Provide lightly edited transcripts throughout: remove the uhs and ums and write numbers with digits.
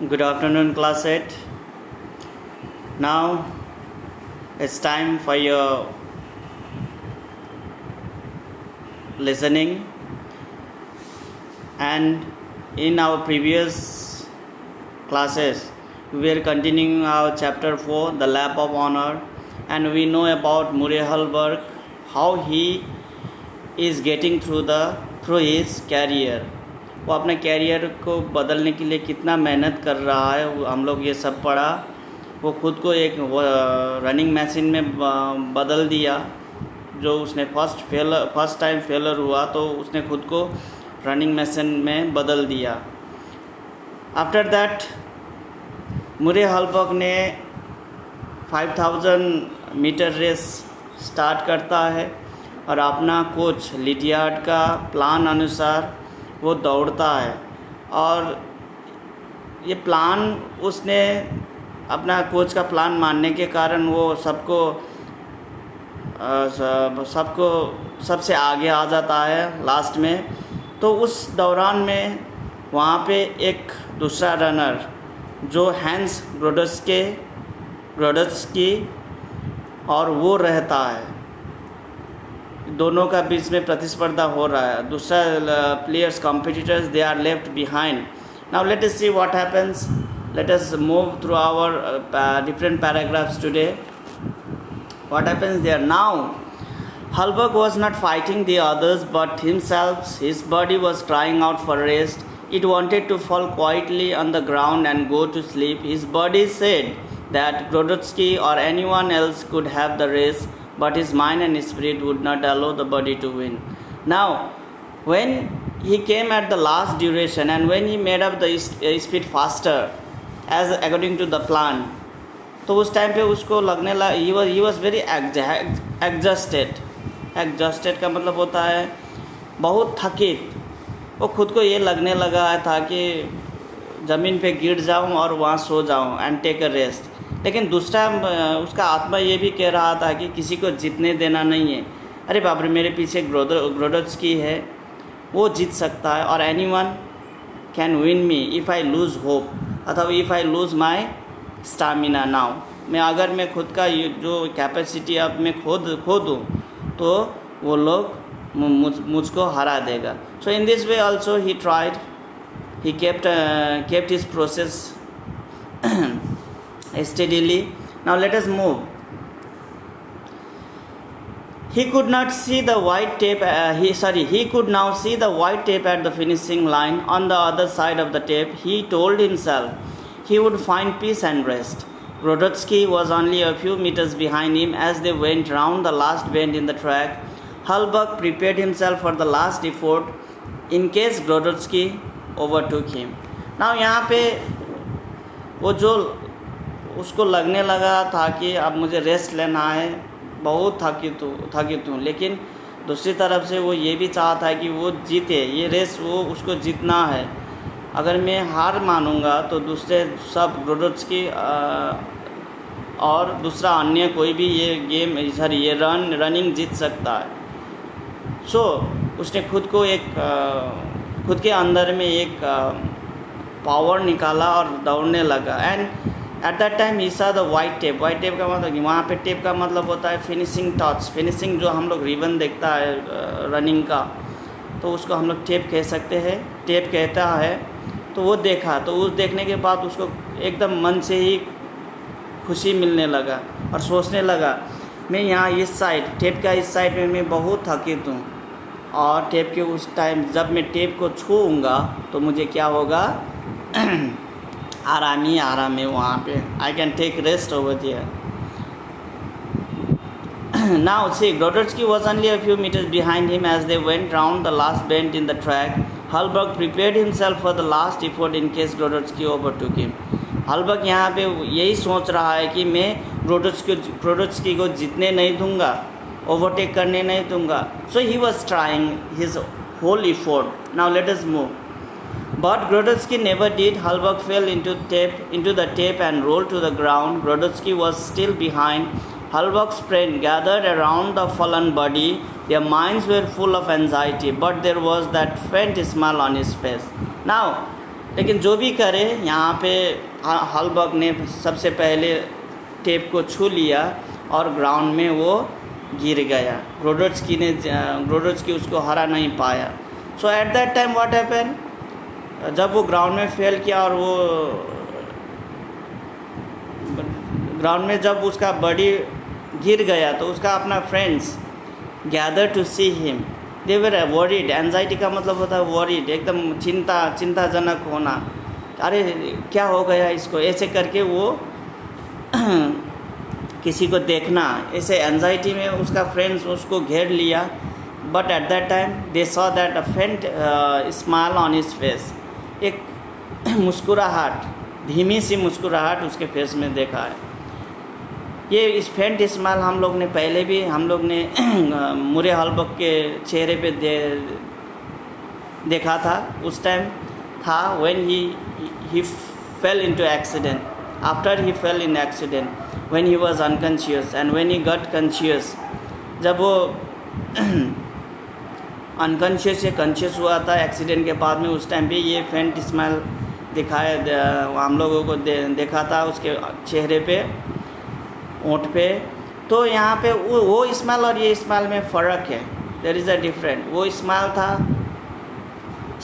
Good afternoon, class 8. Now it's time for your listening. And in our previous classes, we were continuing our chapter 4, The Lap of Honor, and we know about Murray Halberg, how he is getting through his career. वो अपने career को बदलने के लिए कितना मेहनत कर रहा है, हम लोग ये सब पढ़ा. वो खुद को एक रनिंग मशीन में बदल दिया. जो उसने फर्स्ट टाइम फेलर हुआ तो उसने खुद को रनिंग मशीन में बदल दिया. आफ्टर दैट मुरे हॉलबर्ग ने 5000 मीटर रेस स्टार्ट करता है और अपना कोच लिटियार्ड का प्लान अनुसार वो दौड़ता है. और ये प्लान उसने अपना कोच का प्लान मानने के कारण वो सबसे आगे आ जाता है लास्ट में. तो उस दौरान में वहाँ पे एक दूसरा रनर जो हैंस ग्रोडस्की और वो रहता है. दोनों का बीच में प्रतिस्पर्धा हो रहा है. दूसरा players competitors they are left behind. Now let us see what happens. Let us move through our different paragraphs today. What happens there. Now Halberg was not fighting the others but himself. His body was crying out for rest. It wanted to fall quietly on the ground and go to sleep. His body said that Grodotsky or anyone else could have the race, but his mind and spirit would not allow the body to win. Now, when he came at the last duration and when he made up the speed faster, as according to the plan, तो उस time पे उसको लगने लगा he was very exhausted का मतलब होता है बहुत थकित. वो खुद को ये लगने लगा था कि ज़मीन पे गिर जाऊं और वहाँ सो जाऊं एंड टेक अ रेस्ट. लेकिन दूसरा उसका आत्मा ये भी कह रहा था कि किसी को जीतने देना नहीं है. अरे बाप रे, मेरे पीछे ग्रोडोत्स्की है, वो जीत सकता है. और anyone can win me if I lose hope अथवा if I lose my stamina. Now अगर मैं खुद का जो कैपेसिटी अब मैं खो दूँ तो वो लोग मुझको हरा देगा. So in this way also he tried. He kept his process steadily. Now let us move. He could not see the white tape. He could now see the white tape at the finishing line. On the other side of the tape, he told himself he would find peace and rest. Grodotsky was only a few meters behind him as they went round the last bend in the track. Halberg prepared himself for the last effort in case Grodotsky overtook him. Now यहाँ पे वो जो उसको लगने लगा था कि अब मुझे रेस्ट लेना है, बहुत थकित हूँ. लेकिन दूसरी तरफ से वो ये भी चाहता है कि वो जीते ये रेस, वो उसको जीतना है. अगर मैं हार मानूंगा तो दूसरे सब ग्रोडोत्स्की और दूसरा अन्य कोई भी ये रनिंग जीत सकता है. सो उसने खुद के अंदर में एक पावर निकाला और दौड़ने लगा. एंड एट दैट टाइम ही सा द वाइट टेप का मतलब वहाँ पे टेप का मतलब होता है फिनिशिंग टच. फिनिशिंग जो हम लोग रिबन देखता है रनिंग का, तो उसको हम लोग टेप कह सकते हैं, टेप कहता है. तो वो देखा, तो उस देखने के बाद उसको एकदम मन से ही खुशी मिलने लगा और सोचने लगा मैं यहाँ इस साइड टेप का इस साइड में मैं बहुत थकित हूँ. और टेप के उस टाइम जब मैं टेप को छूऊंगा तो मुझे क्या होगा, आराम है वहाँ पे. I can take rest over there. Now see, Grodotsky was only a few meters behind him as they went round the last bend in the track. Halberg prepared himself for the last effort in case Grodotsky overtook him. Halberg यहाँ पे यही सोच रहा है कि मैं ग्रोडोत्स्की को जीतने नहीं दूंगा, ओवरटेक करने नहीं दूंगा. So he was trying his whole effort. Now let us move. But Grodotsky never did. Halberg fell into the tape and rolled to the ground. Grodotsky was still behind. Halberg's friends gathered around the fallen body. Their minds were full of anxiety, but there was that faint smile on his face. Now, लेकिन जो भी करे, यहाँ पे Hallberg ने सबसे पहले tape को छू लिया और ग्राउंड में वो गिर गया। ग्रोडोट्स्की उसको हरा नहीं पाया। So at that time what happen, जब वो ग्राउंड में फेल किया और वो ग्राउंड में जब उसका बॉडी गिर गया तो उसका अपना friends gather to see him. They were worried. Anxiety का मतलब होता है वरीड, एकदम चिंताजनक होना, अरे क्या हो गया इसको, ऐसे करके वो किसी को देखना, ऐसे एंजाइटी में उसका फ्रेंड्स उसको घेर लिया। But at that time they saw that अ फेंट स्माइल ऑन हिज फेस। एक मुस्कुराहट, धीमी सी मुस्कुराहट उसके फेस में देखा है। ये इस फेंट स्माइल हम लोग ने मुरे हॉलबर्ग के चेहरे पे देखा था। उस टाइम था when he fail into accident, after he fail in accident, when he was unconscious and when he got conscious. जब वो अनकॉन्शियस से कॉन्शियस हुआ था एक्सीडेंट के बाद में, उस टाइम पे ये फेंट स्माइल दिखाया हम लोगों को देखा था उसके चेहरे पे, ओंठ पे। तो यहाँ पे वो स्माइल और ये स्माइल में फ़र्क है, देयर इज़ अ डिफरेंट। वो स्माइल था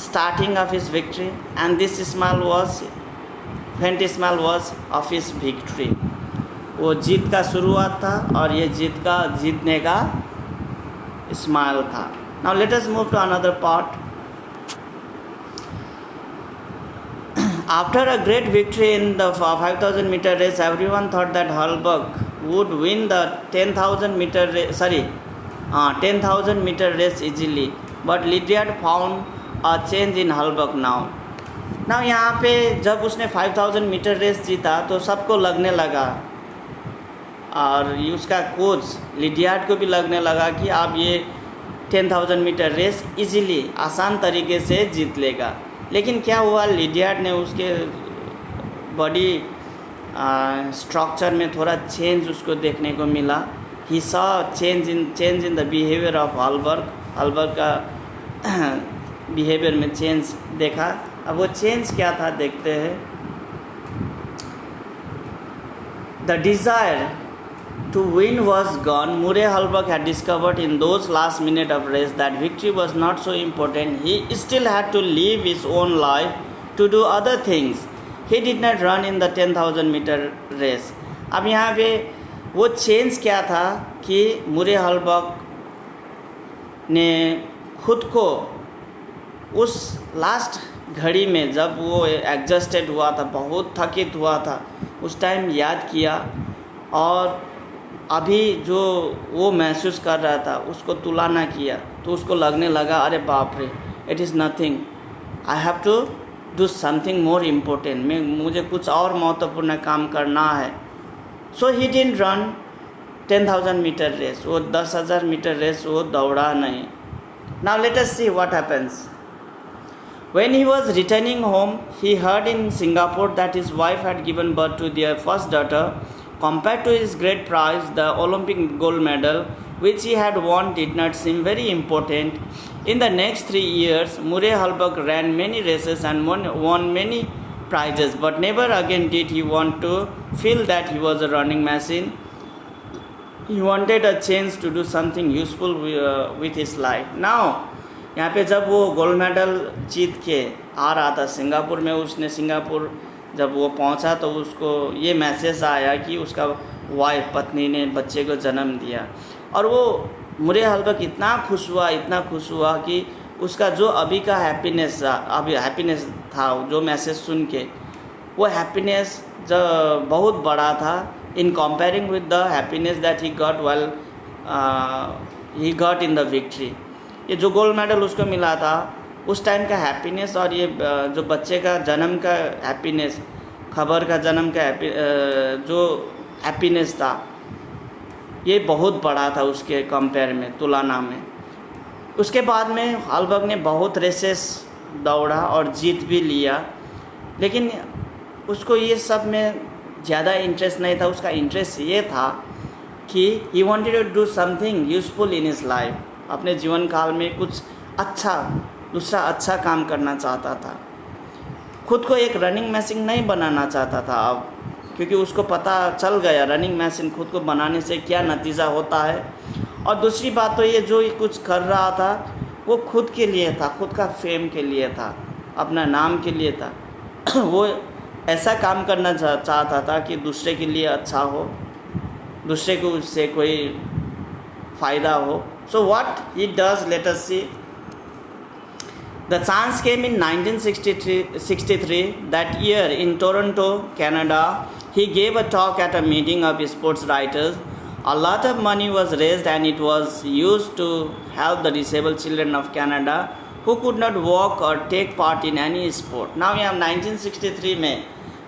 starting of his victory and this smile was, faint smile was of his victory. वो जीत का शुरुआत था और ये जीतने का स्माइल था। Now let us move to another part. After a great victory in the 5,000 meter race, everyone thought that Hallberg would win the 10,000 meter race easily, but Lydiard found a change in Hallberg now. यहाँ पे जब उसने 5,000 metre race जीता तो सबको लगने लगा, और उसका कोच लिडियार्ड को भी लगने लगा कि अब ये 10,000 मीटर रेस इजीली, आसान तरीके से जीत लेगा। लेकिन क्या हुआ, लिडियार्ड ने उसके बॉडी स्ट्रक्चर में थोड़ा चेंज उसको देखने को मिला। He saw change in the behaviour of Halberg का बिहेवियर में चेंज देखा। अब वो चेंज क्या था देखते हैं। The desire to win was gone. Murray Hallberg had discovered in those last minute of race that victory was not so important. He still had to live his own life to do other things. He did not run in the 10,000 meter race. अब यहाँ पे वो change क्या था कि मुरे Hallberg ने खुद को उस लास्ट घड़ी में जब वो एग्जॉस्टेड हुआ था, बहुत थकित हुआ था, उस टाइम याद किया और अभी जो वो महसूस कर रहा था उसको तुलना किया तो उसको लगने लगा, अरे बाप रे, it is nothing, I have to do something more important, मुझे कुछ और महत्वपूर्ण काम करना है। So he didn't run 10,000 metre race, वो 10,000 मीटर रेस वो दौड़ा नहीं। Now let us see what happens. When he was returning home, he heard in Singapore that his wife had given birth to their first daughter. Compared to his great prize, the Olympic gold medal, which he had won, did not seem very important. In the next 3 years, Murray Hallberg ran many races and won many prizes, but never again did he want to feel that he was a running machine. He wanted a chance to do something useful with his life. Now, यहाँ पे जब वो gold medal जीत के आ रहा था Singapore में, उसने Singapore जब वो पहुंचा तो उसको ये मैसेज आया कि उसका वाइफ, पत्नी ने बच्चे को जन्म दिया। और वो मुरे हॉलबर्ग इतना खुश हुआ कि उसका जो अभी का हैप्पीनेस था जो मैसेज सुन के, वो हैप्पीनेस जो बहुत बड़ा था इन comparing with the happiness that he got in the victory. ये जो गोल्ड मेडल उसको मिला था उस टाइम का हैप्पीनेस और ये जो बच्चे का जन्म का हैप्पीनेस, खबर का जन्म का जो हैप्पीनेस था, ये बहुत बड़ा था उसके कंपेयर में, तुलना में। उसके बाद में हॉलबर्ग ने बहुत रेसेस दौड़ा और जीत भी लिया, लेकिन उसको ये सब में ज़्यादा इंटरेस्ट नहीं था। उसका इंटरेस्ट ये था कि he wanted to do something useful in his life. अपने जीवन काल में कुछ अच्छा, दूसरा अच्छा काम करना चाहता था। खुद को एक रनिंग मशीन नहीं बनाना चाहता था अब, क्योंकि उसको पता चल गया रनिंग मशीन खुद को बनाने से क्या नतीजा होता है। और दूसरी बात तो ये, जो ये कुछ कर रहा था वो खुद के लिए था, खुद का फेम के लिए था, अपना नाम के लिए था। वो ऐसा काम करना चाहता था कि दूसरे के लिए अच्छा हो, दूसरे को उससे कोई फ़ायदा हो। So what he does, let us see. The chance came in 1963 that year in Toronto, Canada. He gave a talk at a meeting of sports writers. A lot of money was raised and it was used to help the disabled children of Canada who could not walk or take part in any sport. Now यहाँ 1963 में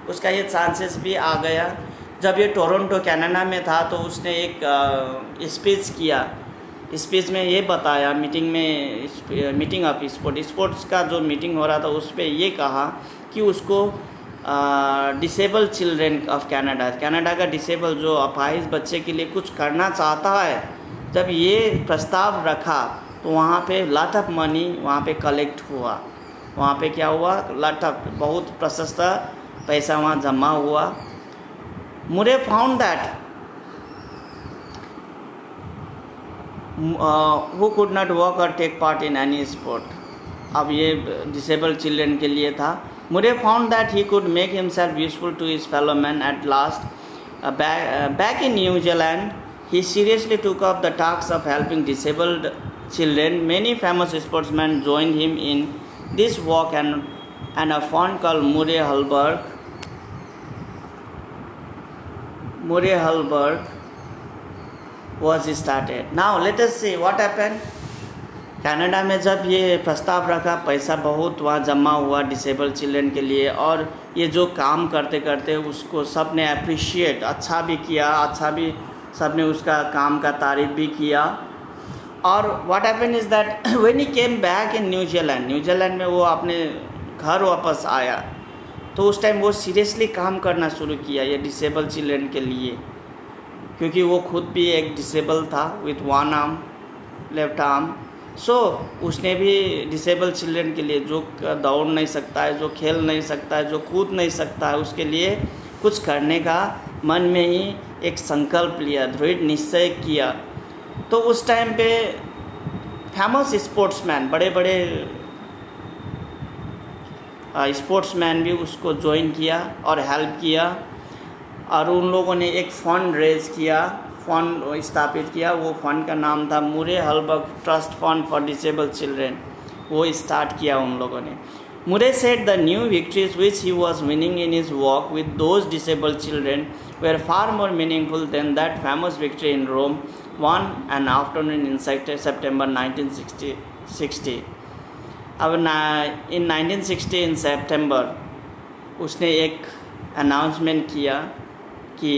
उसका ये chances भी आ गया। जब ये Toronto Canada में था तो उसने एक स्पीच किया। स्पीच में ये बताया, मीटिंग ऑफ स्पोर्ट्स का जो मीटिंग हो रहा था उस पर ये कहा कि उसको डिसेबल चिल्ड्रेन ऑफ कनाडा का डिसेबल जो अपाहिज बच्चे के लिए कुछ करना चाहता है। जब ये प्रस्ताव रखा तो वहाँ पे लॉट ऑफ मनी वहाँ पे कलेक्ट हुआ। वहाँ पे क्या हुआ, लॉट ऑफ, बहुत प्रशस्त पैसा वहाँ जमा हुआ। मुरे found that who could not walk or take part in any sport. अब ये disabled children के लिए था। Murray found that he could make himself useful to his fellow men at last. Back in New Zealand, he seriously took up the task of helping disabled children. Many famous sportsmen joined him in this walk, and a fund called Murray Halberg was started. Now let us see what happened. Canada में जब ये प्रस्ताव रखा, पैसा बहुत वहाँ जमा हुआ डिसेबल चिल्ड्रन के लिए, और ये जो काम करते करते उसको सब ने अप्रिशिएट, अच्छा भी किया, अच्छा भी सब ने उसका काम का तारीफ भी किया। और what happened is that when he came back in New Zealand में वो अपने घर वापस आया तो उस टाइम वो सीरियसली काम करना शुरू किया ये डिसेबल चिल्ड्रन के लिए, क्योंकि वो खुद भी एक डिसेबल था with one arm, left arm. So उसने भी डिसेबल चिल्ड्रन के लिए, जो दौड़ नहीं सकता है, जो खेल नहीं सकता है, जो कूद नहीं सकता है, उसके लिए कुछ करने का मन में ही एक संकल्प लिया, दृढ़ निश्चय किया। तो उस टाइम पे फेमस स्पोर्ट्समैन, बड़े बड़े स्पोर्ट्समैन भी उसको ज्वाइन किया और हेल्प किया, और उन लोगों ने एक फंड रेज किया, फंड स्थापित किया। वो फंड का नाम था Murray Halberg trust fund for disable children. वो स्टार्ट किया उन लोगों ने। Murray said the new victories which he was winning in his walk with those disable children were far more meaningful than that famous victory in Rome one an afternoon in September 1960। अब इन 1960 in September उसने एक announcement किया कि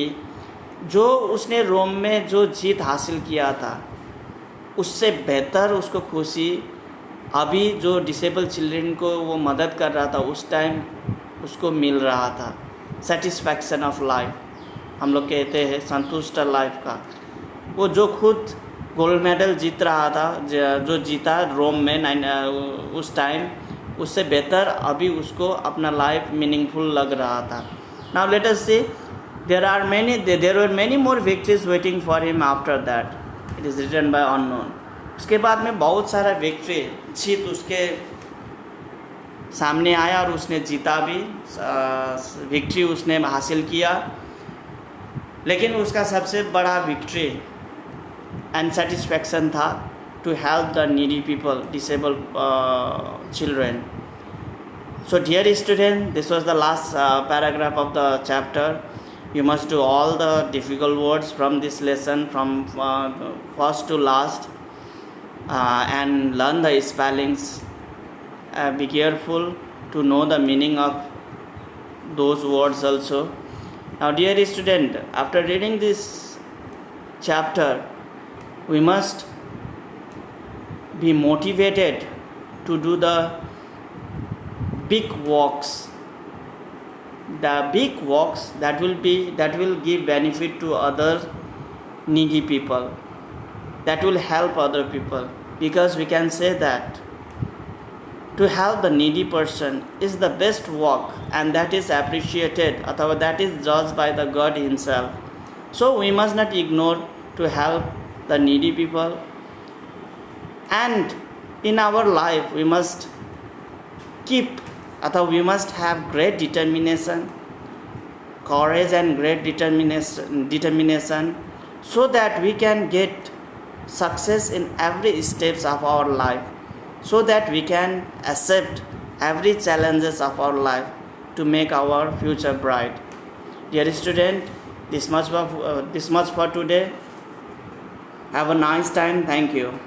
जो उसने रोम में जो जीत हासिल किया था उससे बेहतर उसको खुशी अभी जो डिसेबल चिल्ड्रन को वो मदद कर रहा था उस टाइम उसको मिल रहा था। सेटिस्फैक्शन ऑफ लाइफ, हम लोग कहते हैं संतुष्ट लाइफ का। वो जो खुद गोल्ड मेडल जीत रहा था, जो जीता रोम में उस टाइम, उससे बेहतर अभी उसको अपना लाइफ मीनिंगफुल लग रहा था। Now let us see, there were many more victories waiting for him after that. It is written by unknown. उसके बाद में बहुत सारा जीत उसके सामने आया और उसने जीता भी, विक्ट्री उसने हासिल किया। लेकिन उसका सबसे बड़ा विक्ट्री एंड सेटिस्फैक्शन था to help the needy people, disabled children. So dear student, this was the last paragraph of the chapter. You must do all the difficult words from this lesson from first to last and learn the spellings. Be careful to know the meaning of those words also. Now dear student, after reading this chapter, we must be motivated to do the big walks, that will give benefit to other needy people, that will help other people, because we can say that to help the needy person is the best work, and that is appreciated or that is judged by the God himself. So we must not ignore to help the needy people. And in our life we must keep we must have great determination, courage and great determination, so that we can get success in every steps of our life, so that we can accept every challenges of our life to make our future bright. Dear student, this much for today. Have a nice time. Thank you.